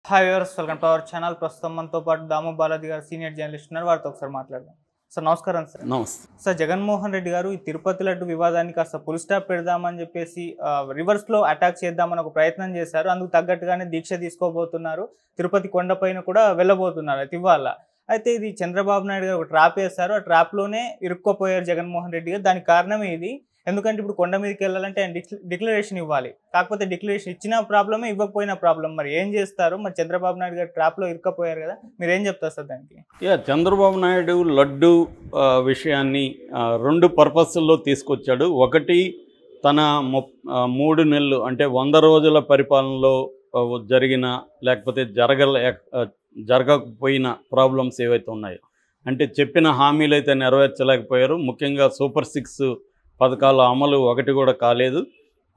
Hi viewers, welcome to our channel. ప్రస్తుతం మనతో పాటు దాము బాలాజీ గారు సీనియర్ జర్నలిస్ట్ ఉన్నారు. వారితో ఒకసారి మాట్లాడదాం. సార్ నమస్కారం. సార్ నమస్తే సార్, జగన్మోహన్ రెడ్డి గారు ఈ తిరుపతి లడ్డు వివాదానికి కాస్త ఫుల్ స్టాప్ పెడదామని చెప్పేసి రివర్స్లో అటాక్ చేద్దామని ఒక ప్రయత్నం చేశారు. అందుకు తగ్గట్టుగానే దీక్ష తీసుకోబోతున్నారు. తిరుపతి కొండపైన కూడా వెళ్ళబోతున్నారు. అయితే ఇవాళ అయితే ఇది చంద్రబాబు నాయుడు గారు ఒక ట్రాప్ వేశారు. ఆ ట్రాప్లోనే ఇరుక్కుపోయారు జగన్మోహన్ రెడ్డి గారు. దానికి కారణమే ఇది. ఎందుకంటే ఇప్పుడు కొండ మీదకి వెళ్ళాలంటే ఆయన డిక్లరేషన్ ఇవ్వాలి. కాకపోతే డిక్లరేషన్ ఇచ్చిన ప్రాబ్లమే, ఇవ్వకపోయిన ప్రాబ్లం. మరి ఏం చేస్తారు? మరి చంద్రబాబు నాయుడు గారు ట్రాప్లో ఇరుక్కపోయారు కదా, మీరు ఏం చెప్తారు సార్ దానికి? చంద్రబాబు నాయుడు లడ్డు విషయాన్ని రెండు పర్పస్ల్లో తీసుకొచ్చాడు. ఒకటి, తన 3 నెలలు అంటే 100 రోజుల పరిపాలనలో జరిగిన లేకపోతే జరగకపోయిన ప్రాబ్లమ్స్ ఏవైతే ఉన్నాయో, అంటే చెప్పిన హామీలు అయితే నెరవేర్చలేకపోయారు. ముఖ్యంగా సూపర్ 6 పథకాల అమలు ఒకటి కూడా కాలేదు.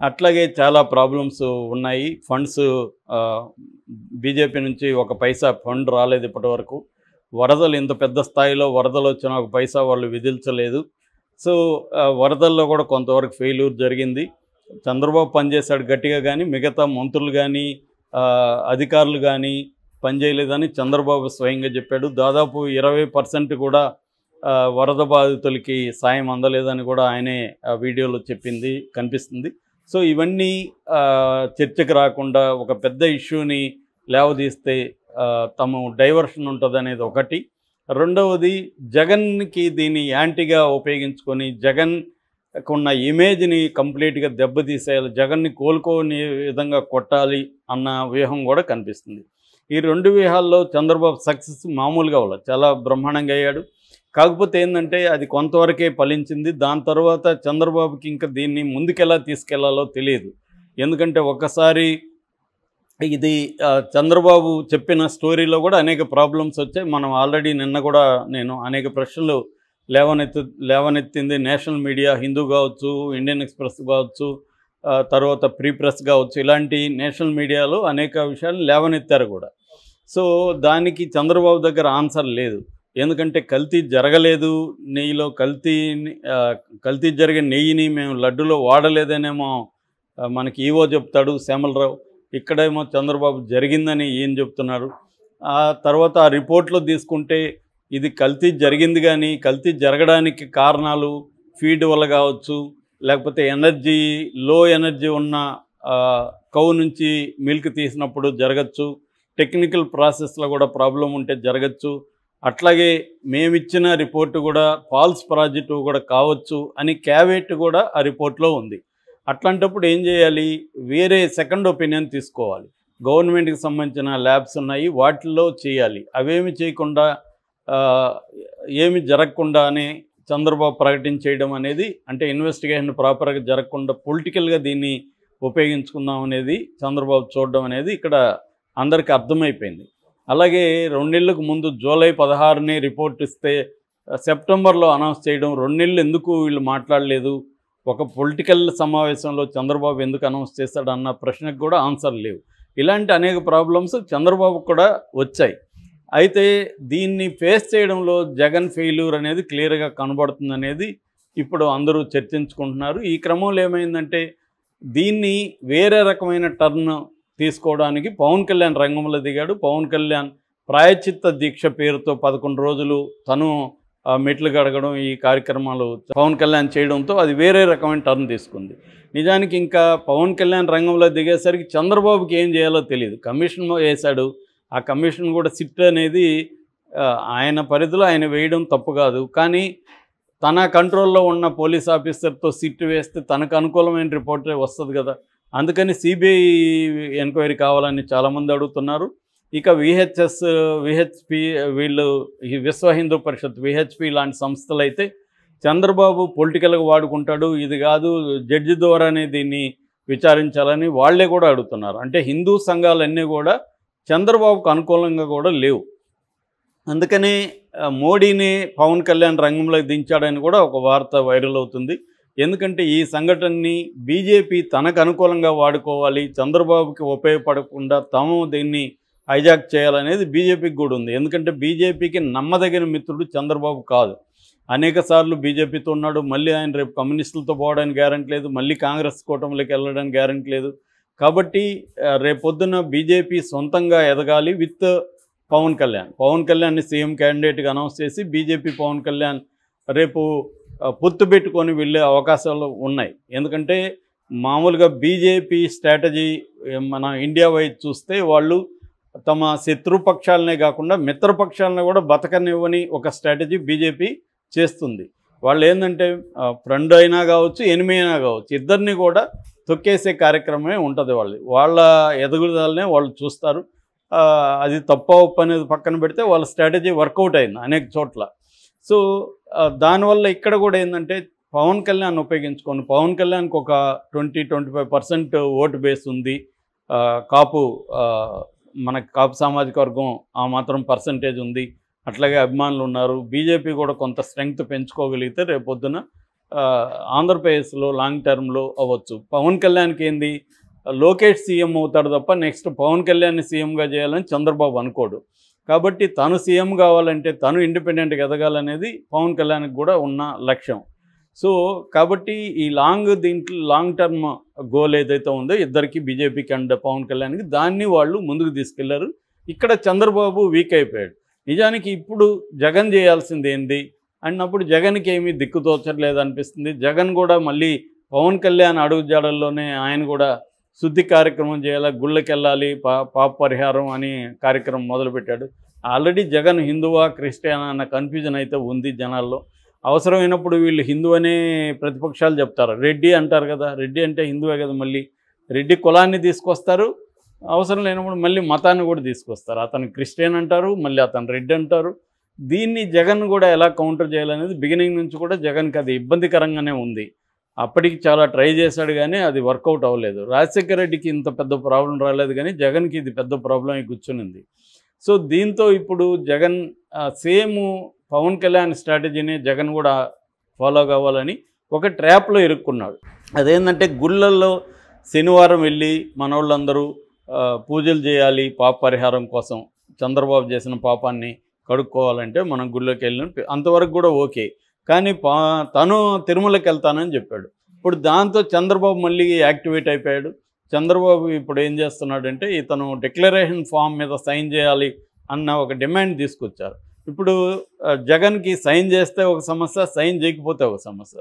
అట్లాగే చాలా ప్రాబ్లమ్స్ ఉన్నాయి. ఫండ్స్ బీజేపీ నుంచి ఒక పైసా ఫండ్ రాలేదు ఇప్పటి వరకు. వరదలు ఇంత పెద్ద స్థాయిలో వరదలు వచ్చిన ఒక పైసా వాళ్ళు విధించలేదు. సో వరదల్లో కూడా కొంతవరకు ఫెయిల్యూర్ జరిగింది. చంద్రబాబు పనిచేశాడు గట్టిగా, కానీ మిగతా మంత్రులు కానీ అధికారులు కానీ పనిచేయలేదని చంద్రబాబు స్వయంగా చెప్పాడు. దాదాపు 20% కూడా వరద బాధితులకి సాయం అందలేదని కూడా ఆయనే వీడియోలో కనిపిస్తుంది. సో ఇవన్నీ చర్చకు రాకుండా ఒక పెద్ద ఇష్యూని లేవదీస్తే తమ డైవర్షన్ ఉంటుంది అనేది ఒకటి. రెండవది, జగన్కి దీన్ని యాంటీగా ఉపయోగించుకొని జగన్కున్న ఇమేజ్ని కంప్లీట్గా దెబ్బతీసేయాలి, జగన్ని కోలుకోని విధంగా కొట్టాలి అన్న వ్యూహం కూడా కనిపిస్తుంది. ఈ 2 వ్యూహాల్లో చంద్రబాబు సక్సెస్ మామూలుగా అవ్వలేదు, చాలా బ్రహ్మాండంగా అయ్యాడు. కాకపోతే ఏంటంటే అది కొంతవరకే ఫలించింది. దాని తర్వాత చంద్రబాబుకి ఇంకా దీన్ని ముందుకెలా తీసుకెళ్లాలో తెలియదు. ఎందుకంటే ఒక్కసారి ఇది చంద్రబాబు చెప్పిన స్టోరీలో కూడా అనేక ప్రాబ్లమ్స్ వచ్చాయి. మనం ఆల్రెడీ నిన్న కూడా నేను అనేక ప్రశ్నలు లేవనెత్తింది నేషనల్ మీడియా, హిందూ కావచ్చు, ఇండియన్ ఎక్స్ప్రెస్ కావచ్చు, తర్వాత ప్రీ ప్రెస్ కావచ్చు, ఇలాంటి నేషనల్ మీడియాలో అనేక విషయాలు లేవనెత్తారు కూడా. సో దానికి చంద్రబాబు దగ్గర ఆన్సర్ లేదు. ఎందుకంటే కల్తీ జరగలేదు, నెయ్యిలో కల్తీ జరిగిన నెయ్యిని మేము లడ్డులో వాడలేదనేమో మనకి ఈవో చెప్తాడు శ్యామలరావు. ఇక్కడేమో చంద్రబాబు జరిగిందని ఈయన చెప్తున్నారు. ఆ తర్వాత ఆ రిపోర్ట్లో తీసుకుంటే ఇది కల్తీ జరిగింది, కానీ కల్తీ జరగడానికి కారణాలు ఫీడ్ వల్ల కావచ్చు, లేకపోతే లో ఎనర్జీ ఉన్న కౌ నుంచి మిల్క్ తీసినప్పుడు జరగచ్చు, టెక్నికల్ ప్రాసెస్లో కూడా ప్రాబ్లం ఉంటే జరగచ్చు, అట్లాగే మేమిచ్చిన రిపోర్టు కూడా ఫాల్స్ పాజిటివ్ కూడా కావచ్చు అని క్యావేట్ కూడా ఆ రిపోర్ట్లో ఉంది. అట్లాంటప్పుడు ఏం చేయాలి? వేరే సెకండ్ ఒపీనియన్ తీసుకోవాలి. గవర్నమెంట్కి సంబంధించిన ల్యాబ్స్ ఉన్నాయి, వాటిల్లో చేయాలి. అవేమి చేయకుండా ఏమి జరగకుండానే చంద్రబాబు ప్రకటించేయడం అనేది, అంటే ఇన్వెస్టిగేషన్ ప్రాపర్గా జరగకుండా పొలిటికల్గా దీన్ని ఉపయోగించుకుందాం అనేది చంద్రబాబు చూడడం అనేది ఇక్కడ అందరికీ అర్థమైపోయింది. అలాగే 2 నెలలకు ముందు జూలై 16ని రిపోర్ట్ ఇస్తే సెప్టెంబర్లో అనౌన్స్ చేయడం, 2 నెలలు ఎందుకు వీళ్ళు మాట్లాడలేదు, ఒక పొలిటికల్ సమావేశంలో చంద్రబాబు ఎందుకు అనౌన్స్ చేశాడు అన్న ప్రశ్నకు కూడా ఆన్సర్ లేవు. ఇలాంటి అనేక ప్రాబ్లమ్స్ చంద్రబాబు కూడా వచ్చాయి. అయితే దీన్ని ఫేస్ చేయడంలో జగన్ ఫెయిల్యూర్ అనేది క్లియర్గా కనబడుతుంది అనేది ఇప్పుడు అందరూ చర్చించుకుంటున్నారు. ఈ క్రమంలో ఏమైందంటే దీన్ని వేరే రకమైన టర్న్ తీసుకోవడానికి పవన్ కళ్యాణ్ రంగంలో దిగాడు. పవన్ కళ్యాణ్ ప్రాయశ్చిత్త దీక్ష పేరుతో 11 రోజులు తను మెట్లు గడగడం, ఈ కార్యక్రమాలు పవన్ కళ్యాణ్ చేయడంతో అది వేరే రకమైన టర్న్ తీసుకుంది. నిజానికి ఇంకా పవన్ కళ్యాణ్ రంగంలో దిగేసరికి చంద్రబాబుకి ఏం చేయాలో తెలియదు. కమిషన్ వేశాడు, ఆ కమిషన్ కూడా సిట్ అనేది ఆయన పరిధిలో ఆయన వేయడం తప్పు కాదు, కానీ తన కంట్రోల్లో ఉన్న పోలీస్ ఆఫీసర్తో సిట్ వేస్తే తనకు అనుకూలమైన రిపోర్టే వస్తుంది కదా. అందుకని సిబిఐ ఎంక్వైరీ కావాలని చాలామంది అడుగుతున్నారు. ఇక విహెచ్పి వీళ్ళు ఈ విశ్వ హిందూ పరిషత్ విహెచ్పి లాంటి సంస్థలు అయితే చంద్రబాబు పొలిటికల్గా వాడుకుంటాడు, ఇది కాదు జడ్జి ద్వారానే దీన్ని విచారించాలని వాళ్ళే కూడా అడుగుతున్నారు. అంటే హిందూ సంఘాలన్నీ కూడా చంద్రబాబుకు అనుకూలంగా కూడా లేవు. అందుకని మోడీని పవన్ కళ్యాణ్ రంగంలోకి దించాడని కూడా ఒక వార్త వైరల్ అవుతుంది. ఎందుకంటే ఈ సంఘటనని బీజేపీ తనకు అనుకూలంగా వాడుకోవాలి, చంద్రబాబుకి ఉపయోగపడకుండా తాము దీన్ని హైజాక్ చేయాలనేది బీజేపీకి కూడా ఉంది. ఎందుకంటే బీజేపీకి నమ్మదగిన మిత్రుడు చంద్రబాబు కాదు. అనేక సార్లు బీజేపీతో ఉన్నాడు, మళ్ళీ ఆయన రేపు కమ్యూనిస్టులతో పోవడానికి గ్యారెంటీ లేదు, మళ్ళీ కాంగ్రెస్ కూటమిలోకి వెళ్ళడానికి గ్యారెంటీ లేదు. కాబట్టి రేపొద్దున బీజేపీ సొంతంగా ఎదగాలి విత్ పవన్ కళ్యాణ్. పవన్ కళ్యాణ్ని సీఎం క్యాండిడేట్గా అనౌన్స్ చేసి బీజేపీ పవన్ కళ్యాణ్ రేపు పొత్తు పెట్టుకొని వెళ్ళే అవకాశాలు ఉన్నాయి. ఎందుకంటే మామూలుగా బీజేపీ స్ట్రాటజీ మన ఇండియా వైజ్ చూస్తే వాళ్ళు తమ శత్రుపక్షాలనే కాకుండా మిత్రపక్షాలను కూడా బతకనివ్వని ఒక స్ట్రాటజీ బీజేపీ చేస్తుంది. వాళ్ళు ఏంటంటే ఫ్రెండ్ అయినా కావచ్చు, ఎనిమి అయినా కావచ్చు, ఇద్దరిని కూడా తొక్కేసే కార్యక్రమమే ఉంటుంది. వాళ్ళ ఎదుగుదలనే వాళ్ళు చూస్తారు. అది తప్ప ఒప్పు అనేది పక్కన పెడితే వాళ్ళ స్ట్రాటజీ వర్కౌట్ అయింది అనేక చోట్ల. సో దానివల్ల ఇక్కడ కూడా ఏంటంటే పవన్ కళ్యాణ్ ఉపయోగించుకొని, పవన్ కళ్యాణ్కి ఒక 20-25% ఓటు బేస్ ఉంది. కాపు మనకి కాపు సామాజిక వర్గం ఆ మాత్రం పర్సంటేజ్ ఉంది, అట్లాగే అభిమానులు ఉన్నారు. బీజేపీ కూడా కొంత స్ట్రెంగ్త్ పెంచుకోగలిగితే రేపొద్దున ఆంధ్రప్రదేశ్లో లాంగ్ టర్మ్లో అవ్వచ్చు. పవన్ కళ్యాణ్కి ఏంది, లోకేష్ సీఎం అవుతాడు తప్ప నెక్స్ట్ పవన్ కళ్యాణ్ని సీఎంగా చేయాలని చంద్రబాబు అనుకోడు. కాబట్టి తను సీఎం కావాలంటే తను ఇండిపెండెంట్గా ఎదగాలనేది పవన్ కళ్యాణ్కి కూడా ఉన్న లక్ష్యం. సో కాబట్టి ఈ లాంగ్ టర్మ్ గోల్ ఏదైతే ఉందో ఇద్దరికి, బీజేపీకి అండ్ పవన్ కళ్యాణ్కి, దాన్ని వాళ్ళు ముందుకు తీసుకెళ్లారు. ఇక్కడ చంద్రబాబు వీక్ అయిపోయాడు. నిజానికి ఇప్పుడు జగన్ చేయాల్సింది ఏంది అన్నప్పుడు జగన్కి ఏమీ దిక్కుతోచట్లేదు అనిపిస్తుంది. జగన్ కూడా మళ్ళీ పవన్ కళ్యాణ్ అడుగుజాడల్లోనే ఆయన కూడా శుద్ధి కార్యక్రమం చేయాలి, గుళ్ళకి వెళ్ళాలి, పాప పరిహారం అని కార్యక్రమం మొదలుపెట్టాడు. ఆల్రెడీ జగన్ హిందువా క్రిస్టియనా అన్న కన్ఫ్యూజన్ అయితే ఉంది జనాల్లో. అవసరమైనప్పుడు వీళ్ళు హిందూ అనే ప్రతిపక్షాలు చెప్తారు, రెడ్డి అంటారు కదా, రెడ్డి అంటే హిందువే కదా, మళ్ళీ రెడ్డి కులాన్ని తీసుకొస్తారు, అవసరం లేనప్పుడు మళ్ళీ మతాన్ని కూడా తీసుకొస్తారు. అతను క్రిస్టియన్ అంటారు, మళ్ళీ అతను రెడ్డి అంటారు. దీన్ని జగన్ కూడా ఎలా కౌంటర్ చేయాలనేది బిగినింగ్ నుంచి కూడా జగన్కి అది ఇబ్బందికరంగానే ఉంది. అప్పటికి చాలా ట్రై చేశాడు కానీ అది వర్కౌట్ అవ్వలేదు. రాజశేఖర రెడ్డికి ఇంత పెద్ద ప్రాబ్లం రాలేదు కానీ జగన్కి ఇది పెద్ద ప్రాబ్లం అయి కూర్చునింది. సో దీంతో ఇప్పుడు జగన్ సేమ్ పవన్ కళ్యాణ్ స్ట్రాటజీని జగన్ కూడా ఫాలో కావాలని ఒక ట్రాప్లో ఇరుక్కున్నాడు. అదేంటంటే గుళ్ళల్లో శనివారం వెళ్ళి మనోళ్ళందరూ పూజలు చేయాలి పాప పరిహారం కోసం, చంద్రబాబు చేసిన పాపాన్ని కడుక్కోవాలంటే మనం గుళ్ళకి వెళ్ళిన అంతవరకు కూడా ఓకే. కానీ తను తిరుమలకి వెళ్తానని చెప్పాడు. ఇప్పుడు దాంతో చంద్రబాబు మళ్ళీ యాక్టివేట్ అయిపోయాడు. చంద్రబాబు ఇప్పుడు ఏం చేస్తున్నాడంటే ఇతను డిక్లరేషన్ ఫామ్ మీద సైన్ చేయాలి అన్న ఒక డిమాండ్ తీసుకొచ్చారు. ఇప్పుడు జగన్కి సైన్ చేస్తే ఒక సమస్య, సైన్ చేయకపోతే ఒక సమస్య.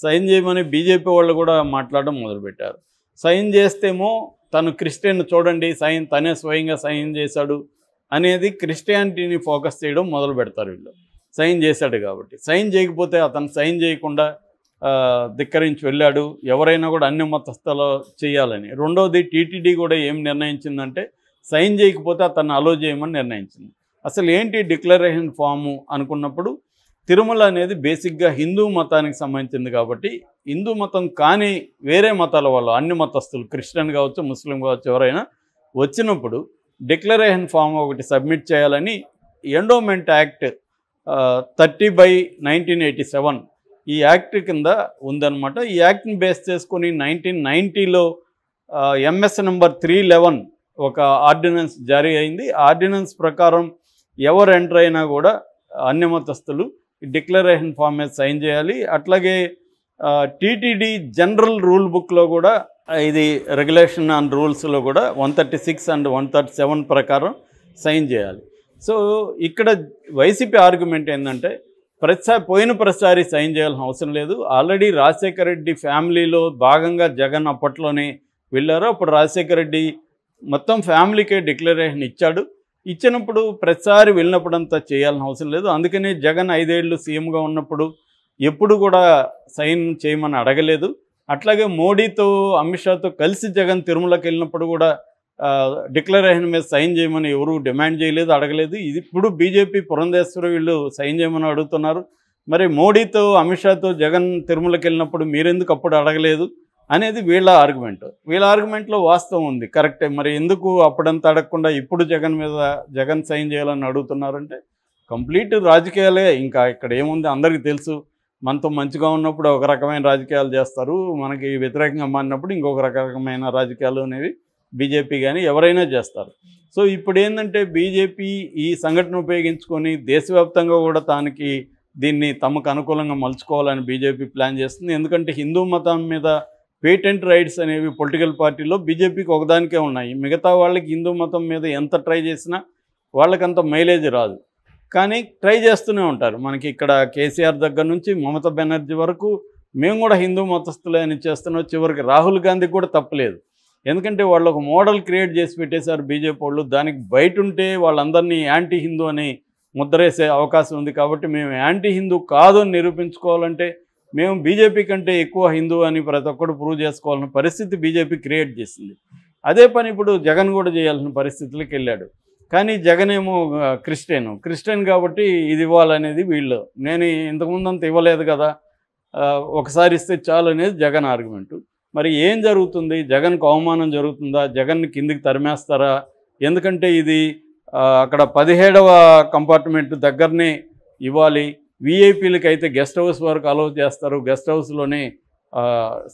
సైన్ చేయమని బీజేపీ వాళ్ళు కూడా మాట్లాడడం మొదలుపెట్టారు. సైన్ చేస్తేమో తను క్రిస్టియన్ చూడండి తనే స్వయంగా సైన్ చేశాడు అనేది క్రిస్టియానిటీని ఫోకస్ చేయడం మొదలు పెడతారు వీళ్ళు. సైన్ చేశాడు కాబట్టి. సైన్ చేయకపోతే అతను సైన్ చేయకుండా ధిక్కరించి వెళ్ళాడు, ఎవరైనా కూడా అన్ని మతస్థులు చేయాలని. రెండవది టీటీడీ కూడా ఏం నిర్ణయించిందంటే సైన్ చేయకపోతే అతన్ని అలో చేయమని నిర్ణయించింది. అసలు ఏంటి డిక్లరేషన్ ఫాము అనుకున్నప్పుడు తిరుమల అనేది బేసిక్గా హిందూ మతానికి సంబంధించింది కాబట్టి హిందూ మతం కానీ వేరే మతాల వాళ్ళు, అన్ని మతస్థులు, క్రిస్టియన్ కావచ్చు, ముస్లిం కావచ్చు, ఎవరైనా వచ్చినప్పుడు డిక్లరేషన్ ఫామ్ ఒకటి సబ్మిట్ చేయాలని ఎండోమెంట్ యాక్ట్ 30/1987 ఈ యాక్ట్ కింద ఉందన్నమాట. ఈ యాక్ట్ని బేస్ చేసుకొని 1990లో ఎంఎస్ నెంబర్ 311 ఒక ఆర్డినెన్స్ జారీ అయింది. ఆర్డినెన్స్ ప్రకారం ఎవరు ఎంటర్ అయినా కూడా అన్ని మతస్థులు డిక్లరేషన్ ఫామ్ మీద సైన్ చేయాలి. అట్లాగే టీటీడీ జనరల్ రూల్ బుక్లో కూడా ఇది రెగ్యులేషన్ అండ్ రూల్స్లో కూడా 136 and 137 ప్రకారం సైన్ చేయాలి. సో ఇక్కడ వైసీపీ ఆర్గ్యుమెంట్ ఏంటంటే పోయిన ప్రతిసారి సైన్ చేయాల్సిన అవసరం లేదు, ఆల్రెడీ రాజశేఖర రెడ్డి ఫ్యామిలీలో భాగంగా జగన్ అప్పట్లోనే వెళ్ళారు. అప్పుడు రాజశేఖర రెడ్డి మొత్తం ఫ్యామిలీకే డిక్లరేషన్ ఇచ్చాడు. ఇచ్చినప్పుడు ప్రతిసారి వెళ్ళినప్పుడంతా చేయాల్సిన అవసరం లేదు. అందుకనే జగన్ 5 ఏళ్ళు సీఎంగా ఉన్నప్పుడు ఎప్పుడు కూడా సైన్ చేయమని అడగలేదు. అట్లాగే మోడీతో అమిత్ షాతో కలిసి జగన్ తిరుమలకి వెళ్ళినప్పుడు కూడా డిక్లరేషన్ మీద సైన్ చేయమని ఎవరు డిమాండ్ చేయలేదు, అడగలేదు. ఇది ఇప్పుడు బీజేపీ పురంధేశ్వరి వీళ్ళు సైన్ చేయమని అడుగుతున్నారు. మరి మోడీతో అమిత్ షాతో జగన్ తిరుమలకి వెళ్ళినప్పుడు మీరెందుకు అప్పుడు అడగలేదు అనేది వీళ్ళ ఆర్గ్యుమెంట్. వీళ్ళ ఆర్గ్యుమెంట్లో వాస్తవం ఉంది, కరెక్టే. మరి ఎందుకు అప్పుడంతా అడగకుండా ఇప్పుడు జగన్ సైన్ చేయాలని అడుగుతున్నారంటే కంప్లీట్ రాజకీయాలే. ఇంకా ఇక్కడ ఏముంది, అందరికీ తెలుసు. మనతో మంచిగా ఉన్నప్పుడు ఒక రకమైన రాజకీయాలు చేస్తారు, మనకి వ్యతిరేకంగా మారినప్పుడు ఇంకొక రకమైన రాజకీయాలు అనేవి బీజేపీ కానీ ఎవరైనా చేస్తారు. సో ఇప్పుడు ఏంటంటే బీజేపీ ఈ సంఘటన ఉపయోగించుకొని దేశవ్యాప్తంగా కూడా దీన్ని తమకు అనుకూలంగా మలుచుకోవాలని బీజేపీ ప్లాన్ చేస్తుంది. ఎందుకంటే హిందూ మతం మీద పేటెంట్ రైట్స్ అనేవి పొలిటికల్ పార్టీలో బీజేపీకి ఒకదానికే ఉన్నాయి. మిగతా వాళ్ళకి హిందూ మతం మీద ఎంత ట్రై చేసినా వాళ్ళకంత మైలేజ్ రాదు. కానీ ట్రై చేస్తూనే ఉంటారు. మనకి ఇక్కడ కేసీఆర్ దగ్గర నుంచి మమతా బెనర్జీ వరకు మేము కూడా హిందూ మతస్థులే అని చేస్తున్నాం. చివరికి రాహుల్ గాంధీకి కూడా తప్పలేదు. ఎందుకంటే వాళ్ళు ఒక మోడల్ క్రియేట్ చేసి పెట్టేశారు బీజేపీ వాళ్ళు. దానికి బయట ఉంటే వాళ్ళందరినీ యాంటీ హిందూ అని ముద్రేసే అవకాశం ఉంది. కాబట్టి మేము యాంటీ హిందూ కాదు అని నిరూపించుకోవాలంటే మేము బీజేపీ కంటే ఎక్కువ హిందూ అని ప్రతి ఒక్కరు ప్రూవ్ చేసుకోవాలన్న పరిస్థితి బీజేపీ క్రియేట్ చేసింది. అదే పని ఇప్పుడు జగన్ కూడా చేయాల్సిన పరిస్థితులకు వెళ్ళాడు. కానీ జగన్ ఏమో క్రిస్టియన్ కాబట్టి ఇది ఇవ్వాలనేది వీళ్ళు. నేను ఇంతకుముందు అంత ఇవ్వలేదు కదా, ఒకసారి ఇస్తే చాలు అనేది జగన్ ఆర్గ్యుమెంటు. మరి ఏం జరుగుతుంది? జగన్కు అవమానం జరుగుతుందా? జగన్ని కిందికి తరిమేస్తారా? ఎందుకంటే ఇది అక్కడ 17వ కంపార్ట్మెంట్ దగ్గరనే ఇవ్వాలి. వీఐపీలకి అయితే గెస్ట్ హౌస్ వరకు అలౌ చేస్తారు. గెస్ట్ హౌస్లోనే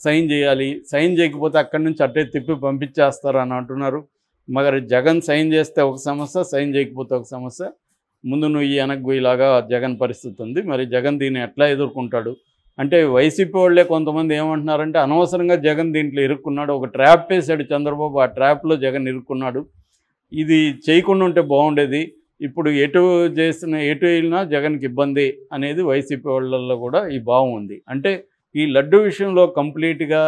సైన్ చేయాలి. సైన్ చేయకపోతే అక్కడి నుంచి అట్టే తిప్పి పంపించేస్తారు అని అంటున్నారు. మరి జగన్ సైన్ చేస్తే ఒక సమస్య, సైన్ చేయకపోతే ఒక సమస్య. ముందు నువ్వు వెనక్కు ఇలాగా జగన్ పరిస్థితి ఉంది. మరి జగన్ దీన్ని ఎట్లా ఎదుర్కొంటాడు? అంటే వైసీపీ వాళ్ళే కొంతమంది ఏమంటున్నారంటే అనవసరంగా జగన్ దీంట్లో ఇరుక్కున్నాడు, ఒక ట్రాప్ వేసాడు చంద్రబాబు, ఆ ట్రాప్లో జగన్ ఇరుక్కున్నాడు, ఇది చేయకుండా ఉంటే బాగుండేది, ఇప్పుడు ఎటు వెళ్ళినా జగన్కి ఇబ్బంది అనేది వైసీపీ వాళ్ళల్లో కూడా ఈ భావం ఉంది. అంటే ఈ లడ్డు విషయంలో కంప్లీట్గా